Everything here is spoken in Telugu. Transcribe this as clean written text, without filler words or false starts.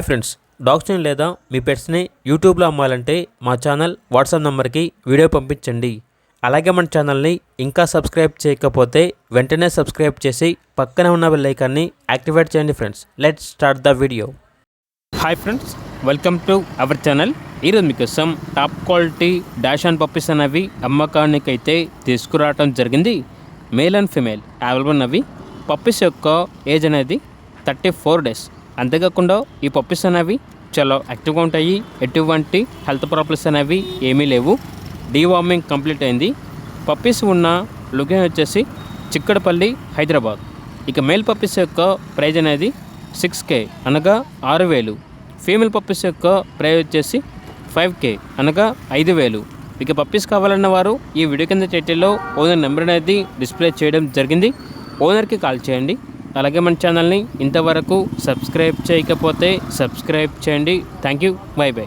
ఫ్రెండ్స్, డాగ్స్ని లేదా మీ పెట్స్ని యూట్యూబ్లో అమ్మాలంటే మా ఛానల్ వాట్సాప్ నెంబర్కి వీడియో పంపించండి. అలాగే మన ఛానల్ని ఇంకా సబ్స్క్రైబ్ చేయకపోతే వెంటనే సబ్స్క్రైబ్ చేసి పక్కనే ఉన్న బెల్ ఐకాన్ని యాక్టివేట్ చేయండి. Friends, let's start the video. Hi friends, welcome to our channel. ఈరోజు మీకోసం top quality dash and puppies అనేవి అమ్మకానికైతే తీసుకురావడం జరిగింది. మేల్ అండ్ ఫిమేల్ అవైలబుల్ ఉన్నవి. పప్పీస్ యొక్క ఏజ్ అనేది 34 days. అంతేకాకుండా ఈ పప్పీస్ అనేవి చాలా యాక్టివ్గా ఉంటాయి. ఎటువంటి హెల్త్ ప్రాబ్లమ్స్ అనేవి ఏమీ లేవు. డీవార్మింగ్ కంప్లీట్ అయింది. పప్పీస్ ఉన్న లొకేషన్ వచ్చేసి చిక్కడపల్లి, హైదరాబాద్. ఇక మేల్ పప్పీస్ యొక్క ప్రైజ్ అనేది 6K అనగా 6,000. ఫీమేల్ పప్పీస్ యొక్క ప్రైజ్ వచ్చేసి 5K అనగా 5,000. ఇక పప్పీస్ కావాలన్న వారు ఈ వీడియో కింద టైటిల్లో ఓనర్ నెంబర్ అనేది డిస్ప్లే చేయడం జరిగింది. ఓనర్కి కాల్ చేయండి. అలాగే మన ఛానల్ని ఇంతవరకు సబ్స్క్రైబ్ చేయకపోతే సబ్స్క్రైబ్ చేయండి. Thank you. By by.